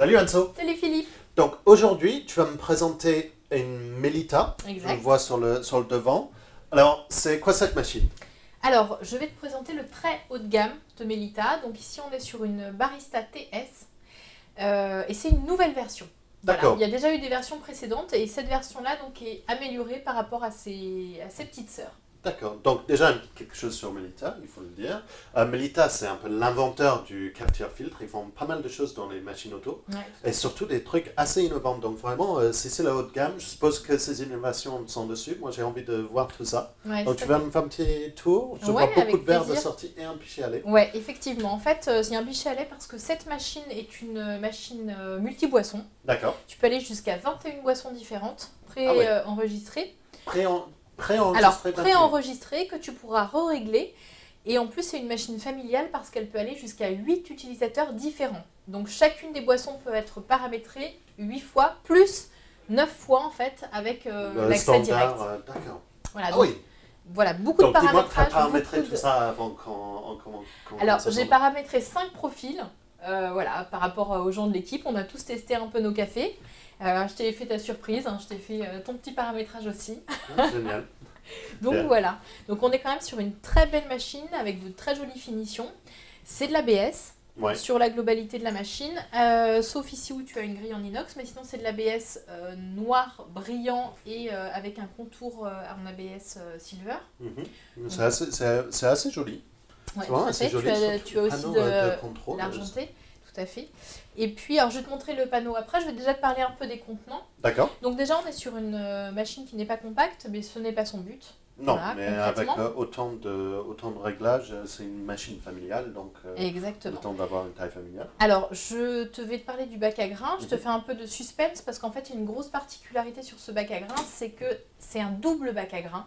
Salut Anso. Salut Philippe. Donc aujourd'hui, tu vas me présenter une Melita. Exact. Je le vois sur le devant. Alors, c'est quoi cette machine? Alors, je vais te présenter le très haut de gamme de Melita. Donc ici, on est sur une Barista TS et c'est une nouvelle version. D'accord. Voilà. Il y a déjà eu des versions précédentes et cette version-là donc, est améliorée par rapport à ses petites sœurs. D'accord. Donc déjà, quelque chose sur Melita, il faut le dire. Melita, c'est un peu l'inventeur du cafetière-filtre. Ils font pas mal de choses dans les machines auto. Ouais. Et surtout des trucs assez innovants. Donc vraiment, si c'est le haut de gamme, je suppose que ces innovations sont dessus. Moi, j'ai envie de voir tout ça. Ouais, Donc tu vas me faire un petit tour. Je Ouais, vois beaucoup avec de verres de plaisir. sortie et un pichet à lait. Ouais, effectivement. En fait, il y a un pichet à lait parce que cette machine est une machine multi-boissons. D'accord. Tu peux aller jusqu'à 21 boissons différentes, Ah ouais. enregistrées. Préenregistré. Alors, 21. préenregistré que tu pourras re-régler. Et en plus, c'est une machine familiale parce qu'elle peut aller jusqu'à 8 utilisateurs différents. Donc, chacune des boissons peut être paramétrée 8 fois, plus 9 fois en fait, avec Le l'accès direct. standard, d'accord. Voilà, Ah donc, oui. voilà, beaucoup Donc de dis-moi que tu as paramétrage. paramétré beaucoup tout de- ça avant qu'on Alors, commence à j'ai tourner. paramétré 5 profils. Voilà, par rapport aux gens de l'équipe, on a tous testé un peu nos cafés. Je t'ai fait ta surprise, hein, je t'ai fait ton petit paramétrage aussi. Ah, génial. Donc Bien. voilà, donc on est quand même sur une très belle machine avec de très jolies finitions. C'est de l'ABS Ouais. sur la globalité de la machine, sauf ici où tu as une grille en inox, mais sinon c'est de l'ABS noir, brillant et avec un contour en ABS silver. Mhm. C'est assez joli. Ouais, C'est vraiment tout à assez fait. joli. surtout Tu as le aussi panneau, de contrôle. l'argenté, tout à fait. Et puis, alors je vais te montrer le panneau après, je vais déjà te parler un peu des contenants. D'accord. Donc déjà on est sur une machine qui n'est pas compacte, mais ce n'est pas son but. Non, Voilà, mais avec concrètement. autant de réglages, c'est une machine familiale, donc Exactement. autant d'avoir une taille familiale. Alors, vais te parler du bac à grains. Je te fais un peu de suspense parce qu'en fait, il y a une grosse particularité sur ce bac à grains, c'est que c'est un double bac à grains.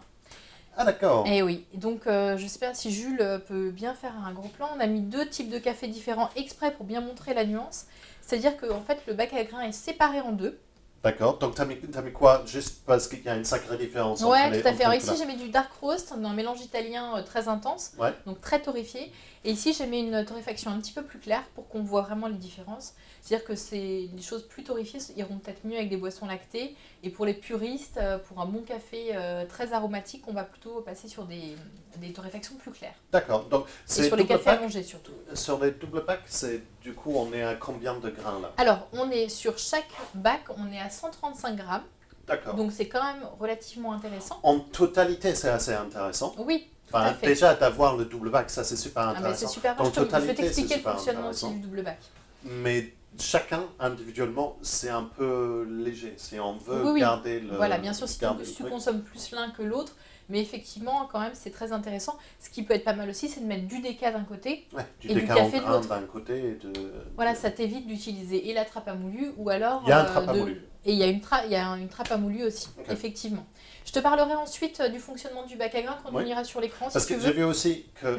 Ah d'accord. Et oui, donc je sais pas si Jules peut bien faire un gros plan. On a mis 2 types de café différents exprès pour bien montrer la nuance. C'est-à-dire que en fait, le bac à grains est séparé en deux. D'accord. Donc t'as mis quoi? Juste parce qu'il y a une sacrée différence entre Ouais, les tout à fait. Alors entre ici, j'ai mis du dark roast, un mélange italien très intense, Ouais. donc très torréfié. Et ici, j'ai mis une torréfaction un petit peu plus claire pour qu'on voit vraiment les différences. C'est-à-dire que les choses plus torréfiées iront peut-être mieux avec des boissons lactées. Et pour les puristes, pour un bon café très aromatique, on va plutôt passer sur des torréfactions plus claires. D'accord. Donc Et c'est sur les double cafés pack. allongés surtout. Sur les double packs, c'est du coup on est à combien de grains là? Alors, on est sur chaque bac, on est à 135 grammes. D'accord. Donc c'est quand même relativement intéressant. En totalité, c'est assez intéressant. Oui, tout à Enfin, fait. déjà d'avoir le double bac, ça c'est super Ah, mais intéressant. c'est super. En Je vais totalité, t'expliquer c'est le super fonctionnement aussi intéressant. du double bac. Mais chacun individuellement, c'est un peu léger. Si on veut Oui, oui. garder le. Voilà, bien sûr, si garder tu le truc. consommes plus l'un que l'autre, mais effectivement, quand même, c'est très intéressant. Ce qui peut être pas mal aussi, c'est de mettre du déca d'un côté. Ouais, du Et du déca café en de grain l'autre. d'un côté et de. Voilà, ça t'évite d'utiliser et la trappe à moulu ou alors. Il y a un trappe à moulu. Et il y a une trappe à moulu aussi, Ok. effectivement. Je te parlerai ensuite du fonctionnement du bac à grains quand Oui. on ira sur l'écran. Parce si que tu j'ai veux. vu aussi que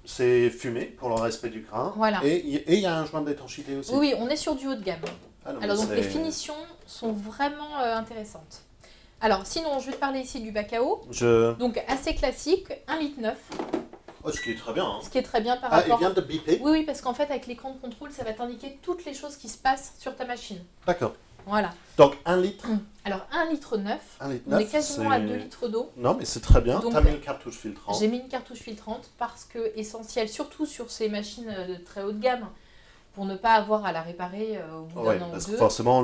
c'est fumé pour le respect du grain. Voilà. Et il y a un joint d'étanchéité aussi. Oui, on est sur du haut de gamme. Ah non, mais Alors, donc, c'est- les finitions sont vraiment intéressantes. Alors, sinon, je vais te parler ici du bac à eau. Donc, assez classique, 1,9 litre, Oh, ce qui est très bien. Hein. ce qui est très bien par Ah, il rapport. vient de biper. Oui, oui, parce qu'en fait, avec l'écran de contrôle, ça va t'indiquer toutes les choses qui se passent sur ta machine. D'accord. Voilà. Donc 1 litre. Alors, 1,9 litre, 1 litre on est 9, quasiment c'est- à 2 litres d'eau. Non, mais c'est très bien. Donc, T'as mis le cartouche filtrant. J'ai mis une cartouche filtrante parce que essentiel, surtout sur ces machines de très haut de gamme, pour ne pas avoir à la réparer au bout Ouais, d'un an ou parce que deux. forcément,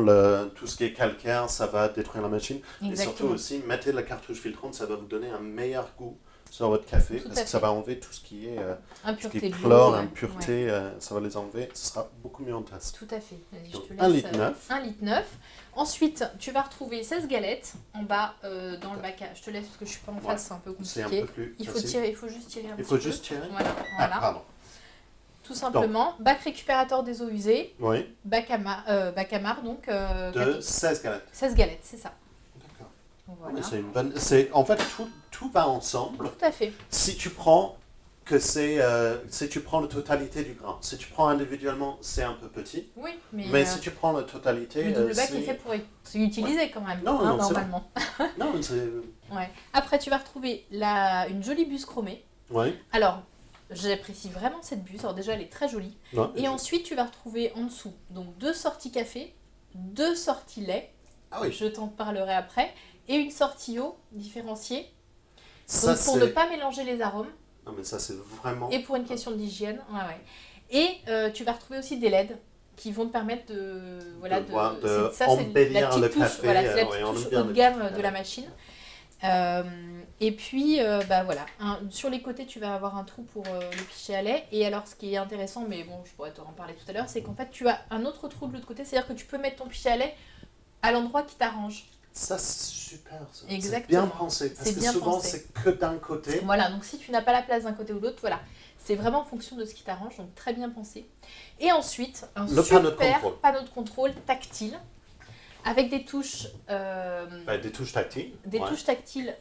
tout ce qui est calcaire, ça va détruire la machine. Et surtout Exactement. aussi, mettez la cartouche filtrante, ça va vous donner un meilleur goût sur votre café, Tout parce à que ça fait. va enlever tout ce qui est, Impureté de l'eau, chlore, ouais. impureté, ça va les enlever, ce sera beaucoup mieux en tasse. Tout à fait. Vas-y, je Donc, te laisse. 1 litre 9. 1,9 litre. Ensuite, tu vas retrouver 16 galettes en bas dans le bac à. Je te laisse parce que je suis pas en face, c'est un peu C'est un compliqué. peu plus Il faut facile. tirer, il faut juste tirer un Il petit faut peu. juste tirer. Voilà, Ah, voilà. pardon. Tout simplement. Bac récupérateur des eaux usées, Oui, bac à marre, donc de 16 galettes. 16 galettes, c'est ça. D'accord. Voilà. Mais c'est une bonne. En fait, tout va ensemble. Tout à fait. Si tu prends si tu prends la totalité du grain, si tu prends individuellement, c'est un peu petit. Oui, mais, Mais si tu prends la totalité, le double bac c'est- est fait pour être utilisé quand même, Non, non, c'est normalement. Non, c'est. Ouais. Après, tu vas retrouver une jolie buse chromée. Oui. Alors, j'apprécie vraiment cette buse. Alors déjà, elle est très jolie. Ouais, Et ensuite, tu vas retrouver en dessous donc 2 sorties café, 2 sorties lait, Ah oui, je t'en parlerai après, et une sortie eau différenciée. ça Donc pour ne pas mélanger les arômes Non, mais ça, c'est vraiment... et pour une question d'hygiène. Ouais, ouais. Et tu vas retrouver aussi des LED qui vont te permettre de... Voilà, ça, c'est embellir la le petite touche, café. voilà, c'est la Ouais, petite on touche aime bien haut de le gamme café. de la machine. Et puis, bah voilà, sur les côtés, tu vas avoir un trou pour le pichet à lait. Et alors, ce qui est intéressant, mais bon, je pourrais te en parler tout à l'heure, c'est qu'en fait, tu as un autre trou de l'autre côté. C'est-à-dire que tu peux mettre ton pichet à lait à l'endroit qui t'arrange. Ça, c'est super. Ça. Exactement. C'est bien pensé. Parce C'est que bien souvent, pensé. c'est que d'un côté. Voilà, donc si tu n'as pas la place d'un côté ou de l'autre, voilà. C'est vraiment en fonction de ce qui t'arrange, donc très bien pensé. Et ensuite, Le panneau de super contrôle. panneau de contrôle tactile avec des touches, Des touches tactiles. des Ouais. touches tactiles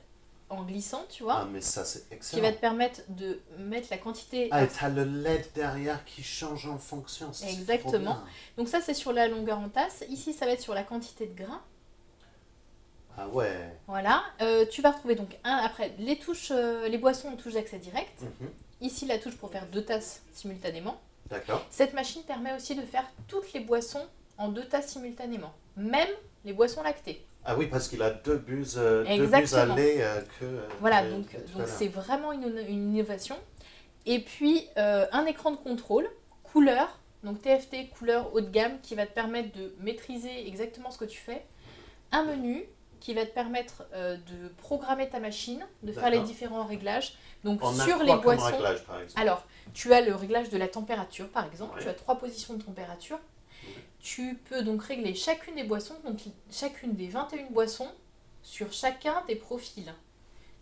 en glissant, tu vois, Ah, mais ça, c'est qui va excellent. te permettre de mettre la quantité. Ah, et t'as le LED derrière qui change en fonction. C'est trop Exactement. bien. Donc ça, c'est sur la longueur en tasse. Ici, ça va être sur la quantité de grains. Ah ouais. Voilà. Tu vas retrouver donc après les touches, les boissons en touche d'accès direct. Mhm. Ici, la touche pour faire 2 tasses simultanément. D'accord. Cette machine permet aussi de faire toutes les boissons en 2 tasses simultanément, même les boissons lactées. Ah oui, parce qu'il a deux buses à Exactement. lait que... Voilà, que- donc que tout à l'heure. c'est vraiment une innovation. Et puis, un écran de contrôle, couleur, donc TFT, couleur haut de gamme, qui va te permettre de maîtriser exactement ce que tu fais. Un menu qui va te permettre de programmer ta machine, de faire les D'accord. différents réglages. Donc On a sur quoi les comme boissons, réglage, par exemple? alors tu as le réglage de la température par exemple, Ouais. tu as 3 positions de température. Tu peux donc régler chacune des boissons, donc chacune des 21 boissons sur chacun des profils.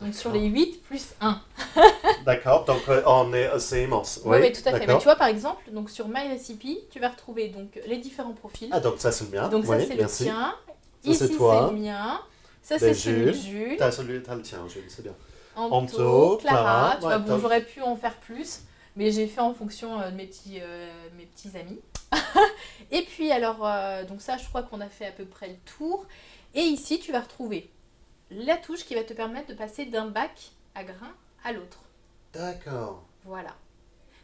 Donc sur les 8 plus 1. D'accord, donc c'est immense. Oui, Oui, tout à fait. d'accord. Mais tu vois par exemple, donc sur My Recipe, tu vas retrouver donc les différents profils. Ah, donc ça c'est le mien. Donc ça Oui, c'est merci. le tien. Ça, Ici c'est c'est toi. le mien. Ça Ben, c'est celui de Jules. Jules. T'as le tien, Jules, c'est bien. Anto, Anto, Clara. Clara, Tu vois, ouais, bon, top. j'aurais pu en faire plus, mais j'ai fait en fonction de mes petits amis. Et puis alors, donc ça, je crois qu'on a fait à peu près le tour. Et ici, tu vas retrouver la touche qui va te permettre de passer d'un bac à grains à l'autre. D'accord. Voilà.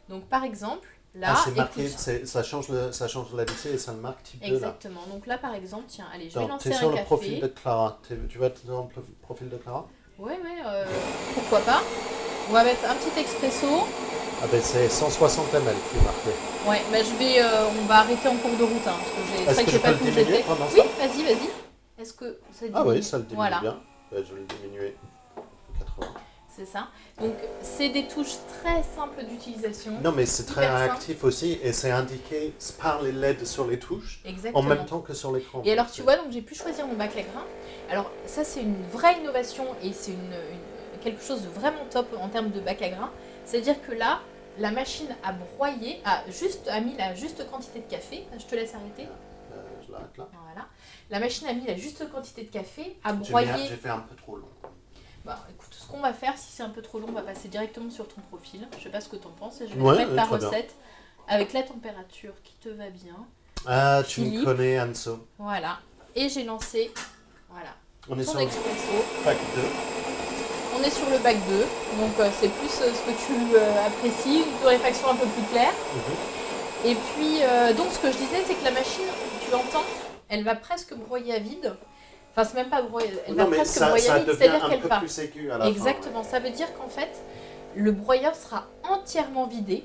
Donc par exemple, là, Ah, c'est marqué, écoute, ça change la vitesse et ça le marque type 2 là. exactement. Donc là, par exemple, tiens, allez, je vais Donc, lancer t'es sur un le café. profil de Clara. Tu vas être dans le profil de Clara? Ouais, pourquoi pas. On va mettre un petit expresso. Ah ben c'est 160 ml qui est marqué. Ouais, bah on va arrêter en cours de route, hein, parce que c'est Est-ce vrai que j'ai je pas peux tout le où j'étais. diminuer pendant Oui, ça? vas-y. Est-ce que ça diminue? Ah oui, ça le diminue Voilà, bien. Ben, je vais le diminuer. 80. c'est ça. Donc c'est des touches très simples d'utilisation. Non, mais c'est très Hyper simple. réactif aussi et c'est indiqué par les LED sur les touches Exactement. en même temps que sur l'écran. Et alors Donc, tu vois, donc j'ai pu choisir mon bac à grains. Alors ça c'est une vraie innovation et c'est quelque chose de vraiment top en termes de bac à grains. C'est-à-dire que là, la machine a broyé, a mis la juste quantité de café. Je te laisse arrêter. je l'arrête là. Voilà. La machine a mis la juste quantité de café, a J'ai broyé. fait un peu trop long. Bah écoute, ce qu'on va faire, si c'est un peu trop long, on va passer directement sur ton profil. Je sais pas ce que t'en penses et je vais Ouais, te mettre ta très bien. recette avec la température qui te va bien. Ah, tu me Philippe. connais, Anso. Voilà. Et j'ai lancé, voilà, On est ton sur le expresso. pack 2. On est sur le bac 2, donc c'est plus ce que tu apprécies, une torréfaction un peu plus claire. Et puis, donc ce que je disais, c'est que la machine, tu l'entends, elle va presque broyer à vide. Enfin, c'est même pas broyer, elle Non, va mais presque ça broyer à vide, devient c'est-à-dire un qu'elle peu va. plus aigu à la Exactement, fin. ça veut dire qu'en fait, le broyeur sera entièrement vidé,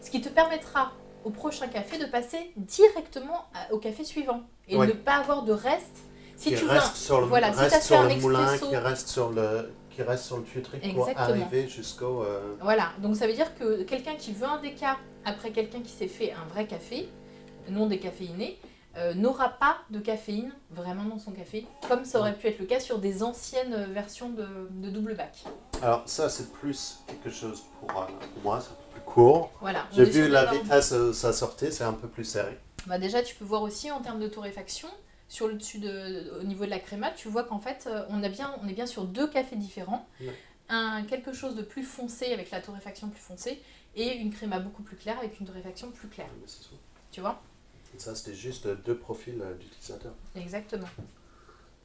ce qui te permettra au prochain café de passer directement au café suivant et Ouais. ne pas avoir de reste. Si Qui tu reste sur le, voilà, si reste t'as fait sur un le moulin, expresso- qui reste sur le tuyauterie pour Exactement. arriver jusqu'au... Voilà, donc ça veut dire que quelqu'un qui veut un déca après quelqu'un qui s'est fait un vrai café, non décaféiné, n'aura pas de caféine vraiment dans son café, comme ça aurait pu être le cas sur des anciennes versions de double bac. Alors ça c'est plus quelque chose pour moi, c'est un peu plus court. Voilà. on J'ai est sur vu des la normes. vitesse ça sortait, c'est un peu plus serré. Bah déjà, tu peux voir aussi en termes de torréfaction, sur le dessus au niveau de la crémate, tu vois qu'en fait, on est bien sur 2 cafés différents. Ouais. Quelque chose de plus foncé avec la torréfaction plus foncée et une créma beaucoup plus claire avec une torréfaction plus claire. Mais c'est tout. Tu vois? Et ça c'était juste 2 profils d'utilisateurs. Exactement.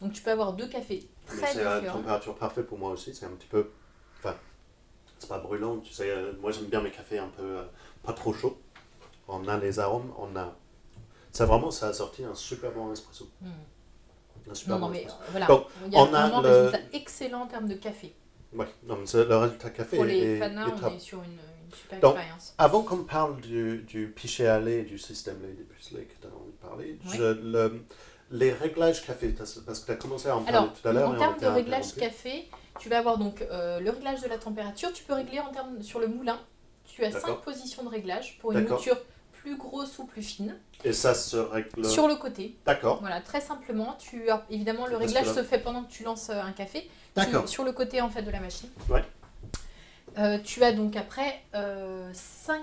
Donc tu peux avoir 2 cafés Mais très c'est la différents. température parfaite pour moi aussi, c'est un petit peu... Enfin, c'est pas brûlant, tu sais. Moi, j'aime bien mes cafés un peu pas trop chauds. On a les arômes, on a. Ça vraiment, ça a sorti un super bon espresso. Un super Non, bon mais espresso. voilà, Donc, il y a on a vraiment un le. résultat excellent en termes de café. Ouais, non, mais le résultat café Pour les est fanas, on top. est sur une super Donc, expérience. Avant qu'on parle du pichet à lait et du système lait des puces lait que tu as envie de parler, Oui. les réglages café, parce que tu as commencé à en parler Alors, tout à l'heure. en et on termes était de réglage interrompu. café, tu vas avoir donc le réglage de la température. Tu peux régler en termes sur le moulin. Tu as 5 D'accord. positions de réglage pour une D'accord. mouture plus grosse ou plus fine. Et ça se règle. Sur le côté. D'accord. Voilà, très simplement. Évidemment, le Parce réglage que là- se fait pendant que tu lances un café. D'accord. Sur le côté en fait de la machine. Ouais. Tu as donc après 5,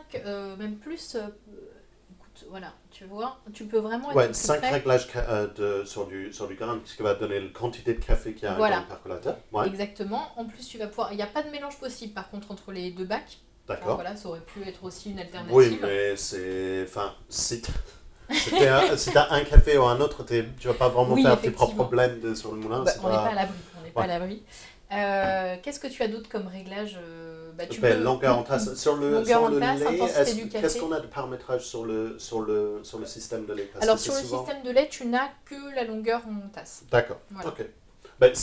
même plus. Écoute, voilà, tu vois, tu peux vraiment être Ouais, plus 5 près. réglages sur du grain, ce qui va donner la quantité de café qui arrive Voilà. dans le percolateur. Ouais. Exactement. En plus, tu vas pouvoir. Il n'y a pas de mélange possible par contre entre les deux bacs. Alors, D'accord. voilà, ça aurait pu être aussi une alternative. Oui, mais c'est. Enfin, si t'as un café ou un autre, tu vas pas vraiment Oui, faire tes propres effectivement. blends sur le moulin. Bah, c'est on n'est pas... pas à l'abri. On n'est pas à Ouais. l'abri. Qu'est-ce que tu as d'autre comme réglage tu Ben, peux- longueur en tasse. Sur le Longueur en lait, tasse, intensité du café. qu'est-ce qu'on a de paramétrage sur le système de lait? Parce Alors que sur c'est le souvent- système de lait, tu n'as que la longueur en tasse. D'accord. Voilà. Ok. Ben,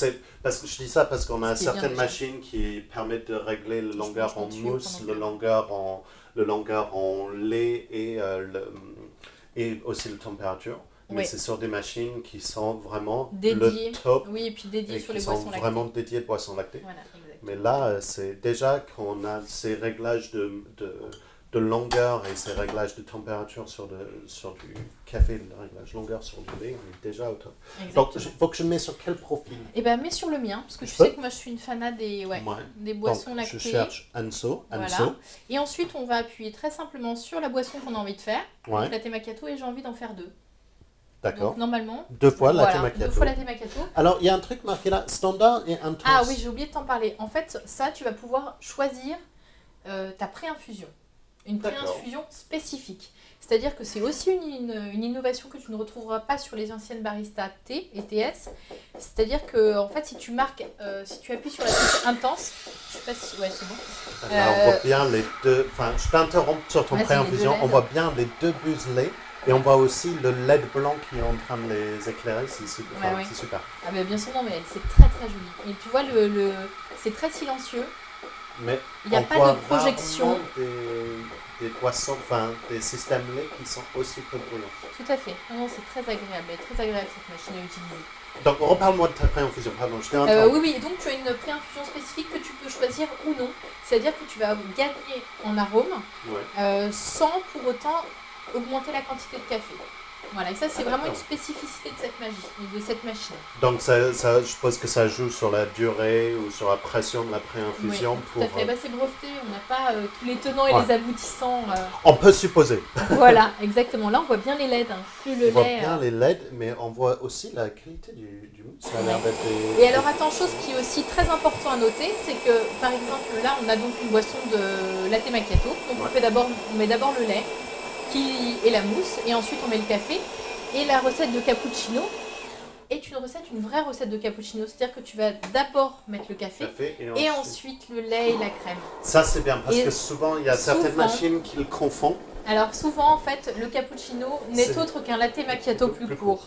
parce que je dis ça parce qu'on a Ce qui est bien certaines déjà. machines qui permettent de régler le longueur franchement, en tu mousse, pendant le longueur en lait et aussi la température. Mais Oui. c'est sur des machines qui sont vraiment Dédiées. le top Oui, et puis dédié et sur qui les sont boissons lactées. vraiment dédiées de boissons lactées. Voilà, exactement. Mais là, c'est déjà qu'on a ces réglages de longueur et ces réglages de température sur du café, le réglage longueur sur du lait, on est déjà au top. Donc, Exactement. il faut que je mette sur quel profil? Et ben mets sur le mien, parce que tu Je peux sais que moi je suis une fanat des boissons Donc, lactées. je cherche Anso. Voilà. Et ensuite, on va appuyer très simplement sur la boisson qu'on a envie de faire, Ouais, donc latte macchiato, et j'ai envie d'en faire 2. d'accord. Donc normalement, 2 fois voilà, latte macchiato. 2 fois latte macchiato. Alors, il y a un truc marqué là, standard et intense. Ah oui, j'ai oublié de t'en parler. En fait, ça, tu vas pouvoir choisir ta pré-infusion. Une D'accord. pré-infusion spécifique. C'est-à-dire que c'est aussi une innovation que tu ne retrouveras pas sur les anciennes baristas T et TS. C'est-à-dire que, en fait, si tu appuies sur la touche intense, je sais pas si. Ouais, c'est bon. Alors, on voit bien les deux. Enfin, je t'interromps sur ton Vas-y, pré-infusion. les deux On voit bien les deux buselets et on voit aussi le LED blanc qui est en train de les éclairer. C'est super. Ouais, ouais. C'est super. Ah ben bien sûr, non, mais c'est très très joli. Et tu vois, c'est très silencieux. Mais Il n'y a on pas voit de projection. rarement des boissons, enfin des systèmes lait qui sont aussi peu bruyants. Tout à fait. Non, non, c'est très agréable. Elle est très agréable cette machine à utiliser. Donc, reparle-moi de ta pré-infusion. Pardon, je t'ai interrompu. Oui, oui. Et donc tu as une pré-infusion spécifique que tu peux choisir ou non. C'est-à-dire que tu vas gagner en arôme Ouais. sans pour autant augmenter la quantité de café. Voilà, et ça c'est vraiment une d'accord. spécificité de cette machine. Donc, ça, je suppose que ça joue sur la durée ou sur la pression de la pré-infusion Oui, pour. tout à fait. Bah, c'est breveté, on n'a pas tous les tenants et Ouais. les aboutissants. On peut supposer. Voilà, exactement. Là on voit bien les LED. Hein. Plus le On voit lait. bien les LED, mais on voit aussi la qualité du mousse. Ça a l'air d'être des- Et alors attends, chose qui est aussi très important à noter, c'est que par exemple là on a donc une boisson de latte macchiato. Donc on met d'abord le lait et la mousse, et ensuite on met le café. Et la recette de cappuccino est une vraie recette de cappuccino. C'est-à-dire que tu vas d'abord mettre le café et ensuite le lait et la crème. Ça, c'est bien parce Et que souvent, il y a certaines souvent- machines qui le confondent. Alors souvent en fait le cappuccino n'est C'est- autre qu'un latte macchiato Plus plus court. court.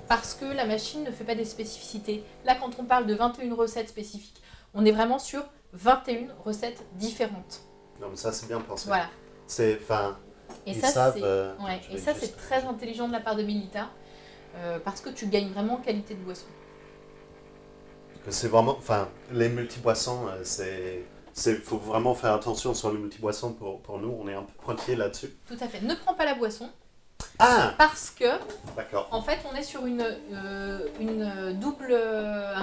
Parce que la machine ne fait pas des spécificités. Là quand on parle de 21 recettes spécifiques, on est vraiment sur 21 recettes différentes. Non, mais ça, c'est bien pensé. Voilà. C'est, enfin, Et ils ça, savent. ouais. je Et vais ça juste- c'est très intelligent de la part de Melita. Parce que tu gagnes vraiment en qualité de boisson. que c'est vraiment, enfin, les multi-boissons, faut vraiment faire attention sur les multi-boissons pour nous. On est un peu pointillés là-dessus. Tout à fait. Ne prends pas la boisson Ah, parce que d'accord. en fait on est sur un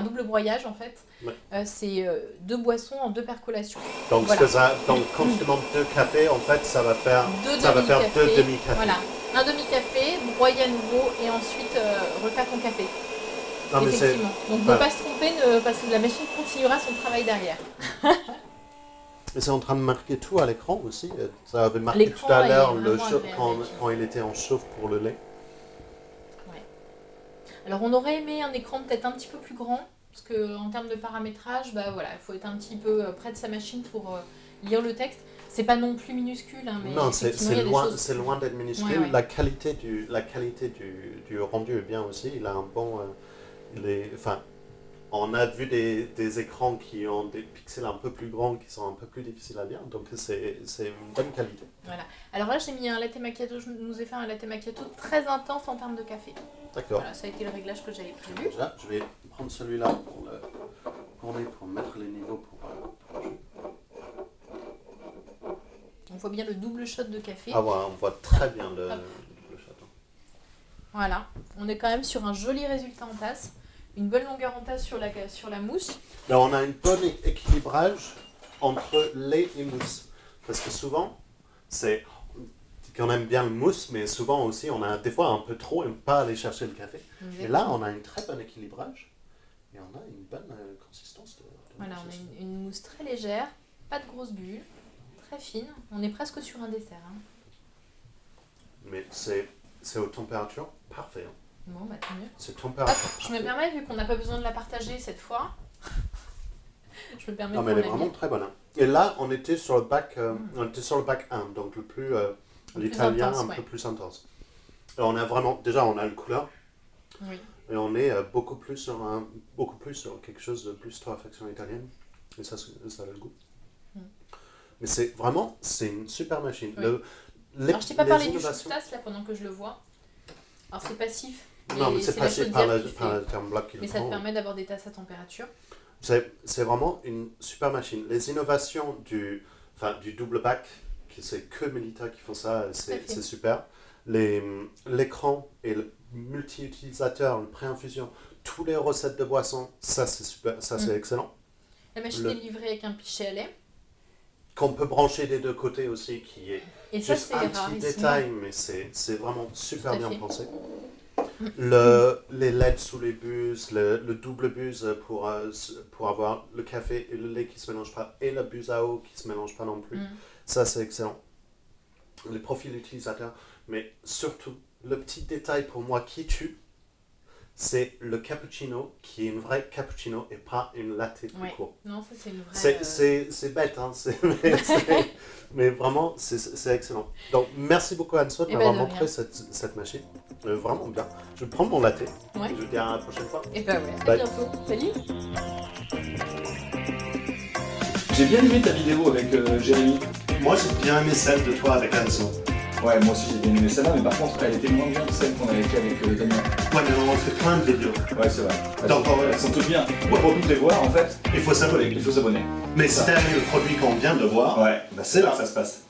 double broyage en fait. Ouais. C'est 2 boissons en 2 percolations. Donc, Voilà. donc, quand je demande 2 cafés, en fait, ça va faire 2 2 demi-cafés. Voilà. Un demi-café, broyer à nouveau et ensuite refaire ton café. Non, mais c'est, Effectivement. Donc voilà. ne pas se tromper parce que la machine continuera son travail derrière. mais c'est en train de marquer tout à l'écran aussi. Ça avait marqué L'écran tout à est l'heure vraiment agréable quand il était en chauffe pour le lait. Alors on aurait aimé un écran peut-être un petit peu plus grand. parce qu'en termes de paramétrage, bah voilà, il faut être un petit peu près de sa machine pour lire le texte. C'est pas non plus minuscule, hein, mais Non, effectivement, il y a des choses- c'est loin d'être minuscule. Ouais, ouais. La qualité du rendu est bien aussi. Il a un bon... enfin, on a vu des écrans qui ont des pixels un peu plus grands, qui sont un peu plus difficiles à lire, donc c'est une bonne qualité. Voilà. Alors là, j'ai mis un latte macchiato, je nous ai fait un latte macchiato très intense en termes de café. D'accord. Voilà, ça a été le réglage que j'avais prévu. Déjà, je vais prendre celui-là pour mettre les niveaux pour jouer. On voit bien le double shot de café. Ah ouais, on voit très bien le château. Voilà, on est quand même sur un joli résultat en tasse. Une bonne longueur en tasse sur la mousse. Là, on a un bon équilibrage entre lait et mousse. Parce que souvent, c'est qu'on aime bien le mousse, mais souvent aussi, on a des fois un peu trop et pas aller chercher le café. Et là, on a un très bon équilibrage et on a une bonne consistance de Voilà, mousse on a aussi. une mousse très légère, pas de grosses bulles, très fine. On est presque sur un dessert. Hein. Mais c'est aux températures parfait. Hein. Bon, bah tant mieux. C'est Hop, température je me permets, vu qu'on n'a pas besoin de la partager cette fois, je me permets Non, de mais elle est prendre la vraiment mienne. très bonne. Hein. Et là, on était sur le bac 1, donc le plus l'italien intense, un ouais. peu plus intense. Et on a vraiment, déjà, on a le couleur Oui. et on est beaucoup plus sur quelque chose de plus torréfaction italienne. Et ça a le goût. Mais c'est une super machine. Oui. Les, Alors, je t'ai pas les parlé du innovations- chousse-tasse là pendant que je le vois. Alors, c'est passif. Non, mais c'est la passé par chaudière qui le thermobloc qui Mais le ça te prend. permet d'avoir des tasses à température. C'est vraiment une super machine. Les innovations du double bac, c'est que Melita qui font ça, Tout à fait. c'est super. L'écran et le multi-utilisateur, le pré-infusion, tous les recettes de boissons, ça c'est super, ça c'est excellent. La machine Le- est livrée avec un pichet à lait. Qu'on peut brancher des deux côtés aussi, qui est Et ça, juste c'est un petit rarissime. détail, mais c'est vraiment super Tout à bien fait. pensé. Les LED sous les buses, le double buse pour avoir le café et le lait qui se mélangent pas, et la buse à eau qui se mélange pas non plus. Ça, c'est excellent. Les profils utilisateurs, mais surtout, le petit détail pour moi qui tue, c'est le cappuccino qui est une vraie cappuccino et pas une latte tout Ouais. court. Non, ça, c'est une vraie. C'est bête, hein, mais vraiment, c'est excellent. Donc, merci beaucoup Anne-Sophie de Eh ben, m'avoir de montré rien. cette machine. Vraiment bien. Je vais prendre mon latte. Ouais. Je vous dis à la prochaine fois. Et bah ouais, à Bye. bientôt. Salut. J'ai bien aimé ta vidéo avec Jérémy. Moi, j'ai bien aimé celle de toi avec Anso. Ouais, moi aussi j'ai bien aimé celle-là, mais par contre elle était moins bien que celle qu'on avait fait avec Damien. Ouais, mais on fait plein de vidéos. Ouais, c'est vrai. Donc, Elles sont toutes bien. Pour toutes les voir, en fait, Il faut s'abonner. il faut s'abonner. Mais si t'as aimé le produit qu'on vient de voir, Ouais, bah c'est là. que ça se passe.